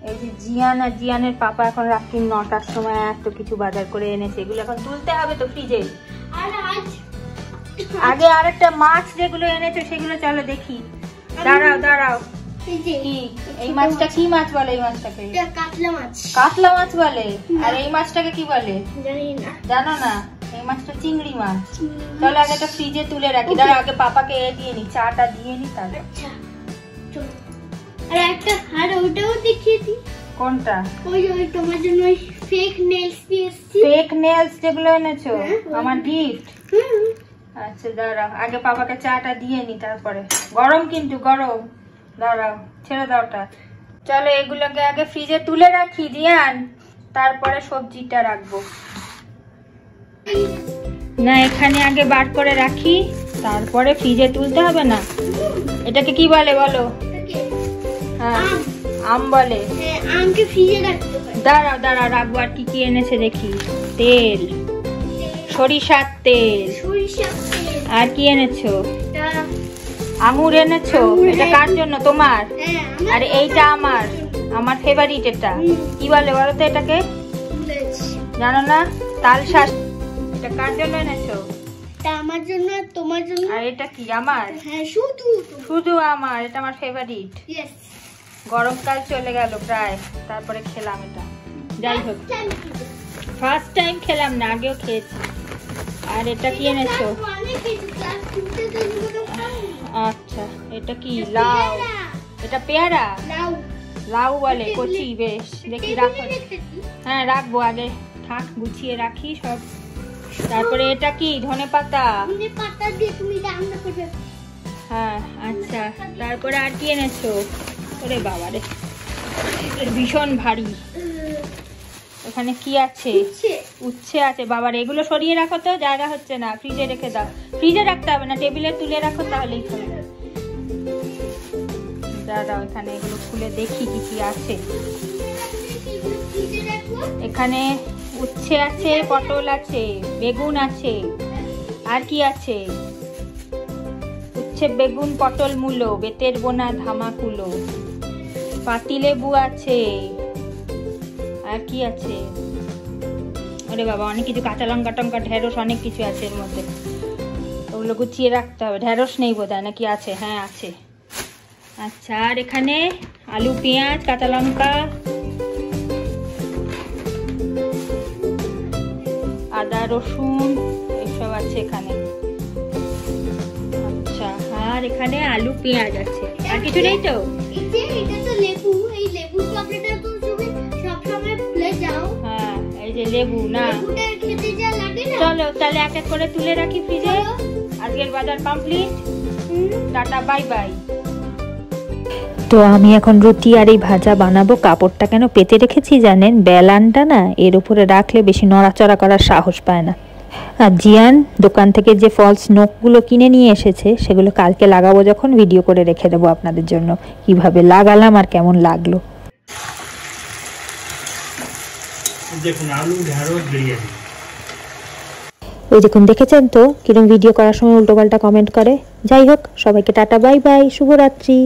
এই যে জিয়ান আর জিয়ানের পাপা এখন রাত্রি 9টার সময় এত কিছু বাজার করে এনেছে, এগুলো এখন তুলতে হবে তো ফ্রিজে। আগে আরেকটা মাছ যেগুলো এনেছে সেগুলো চলো দেখি। দাঁড়াও দাঁড়াও, এই মাছটা কি মাছ বলে? এই মাছটাকে কাতলা মাছ। কাতলা মাছ বলে। আর এই মাছটাকে কি বলে জানো না? এই মাছটা চিংড়ি মাছ। চলো আগে এটা ফ্রিজে তুলে রাখি। দাঁড়াও আগে পাপাকে দিয়ে নি, চাটা দিয়ে নি তাহলে। আর একটা আর ওটাও দেখিয়ে দি। কোনটা? ওই তোমার জন্য ফেক নেলস দিয়েছি। ফেক নেলস যেগুলো এনেছো আমার গিফট। আচ্ছা দাঁড়াও আগে পাপাকে চাটা দিয়ে নি তারপরে। গরম কিন্তু গরম। দাঁড়াও ছেড়ে দাওটা। চলো এগুলোকে আগে ফ্রিজে তুলে রাখি জিয়ান, তারপরে সবজিটা রাখবো। না এখানে আগে বার করে রাখি, তারপরে ফ্রিজে তুলতে হবে না? এটাকে কি বলে বলো? হ্যাঁ আম বলে। আমকে ফ্রিজে রাখতে হয়। দাঁড়াও দাঁড়াও রাখবো। আর কি কি এনেছে দেখি? তেল, সরিষার তেল। আর কি এনেছো? আঙুর এনেছো। এটা কার জন্য? তোমার? আর এইটা আমার, আমার ফেভারিট। এটা কি বলে বলো তো এটাকে? জানো না? তাল শাক। এটা কার জন্য এনেছো? এটা আমার জন্য আর তোমার জন্য। আর এটা কি আমার? হ্যাঁ শুধু শুধু আমার। এটা আমার ফেভারিট। ইয়েস। গরমকাল চলে গেল প্রায়, তারপরে খেলাম এটা। যাই হোক ফার্স্ট টাইম খেলাম না, আগেও খেয়েছি। আর এটা কি এনেছো? আচ্ছা এটা কি? লাউ। এটা পেয়ারা? লাউ বলে কচি। বেশ দেখি রাখো। হ্যাঁ রাখবো, আগে থাক গুছিয়ে রাখি সব। তারপরে এটা কি? ধনেপাতা। হ্যাঁ আচ্ছা। তারপরে আর কি এনেছো? ওরে বাবা রে ভীষণ ভারী। এখানে কি আছে? উচ্ছে আছে। বাবার এগুলো সরিয়ে রাখো তো, জায়গা হচ্ছে না। ফ্রিজে রেখে দাও। ফ্রিজে রাখতে হবে না, টেবিলে তুলে রাখো তাহলেই হবে। দাঁড়াও এখানে এগুলো খুলে দেখি কি কি আছে। এখানে উচ্ছে আছে, পটল আছে, বেগুন আছে। আর কি আছে? উচ্ছে বেগুন পটল মূলো, বেতের বোনা ধামাকুলো, পাতিলেবু আছে। আর কি আছে? আরে বাবা অনেক কিছু। কাঁচা লঙ্কা টঙ্কা, ঢেঁড়স, অনেক কিছু আছে এর মধ্যে। ওগুলো গুছিয়ে রাখতে হবে। ঢেঁড়স নেই বোধহয়, নাকি আছে? হ্যাঁ আছে। আচ্ছা আর এখানে আলু, পেঁয়াজ, কাঁচা লঙ্কা, আদা, রসুন এইসব আছে এখানে। আচ্ছা আর এখানে আলু পেঁয়াজ আছে। আর কিছু নেই তো? এটা তো লেবু। এই লেবু চকলেটটা তো তুমি সব সময় ভুলে যাও। হ্যাঁ এই যে লেবু না? লেবুটা খেতে যা লাগে না। চলো তাহলে এক এক করে তুলে রাখি ফ্রিজে। আজকের বাজার কমপ্লিট। Tata bye bye. তো আমি এখন রুটি আর এই ভাজা বানাবো। কাপড়টা কেন পেতে রেখেছি জানেন? বেলানটা না এর উপরে রাখলে বেশি নড়াচড়া করার সাহস পায় না। আর জিয়ান দোকান থেকে যে ফলস নখগুলো কিনে নিয়ে এসেছে সেগুলো কালকে লাগাবো, যখন ভিডিও করে রেখে দেবো আপনাদের জন্য কিভাবে লাগালাম আর কেমন লাগলো। দেখুন আলু ঢেঁড়স বিরিয়ানি। ওই দেখুন, দেখেছেন তো কিরকম ভিডিও করার সময় উল্টোপাল্টা কমেন্ট করে। যাই হোক সবাইকে টাটা বাই বাই, শুভরাত্রি।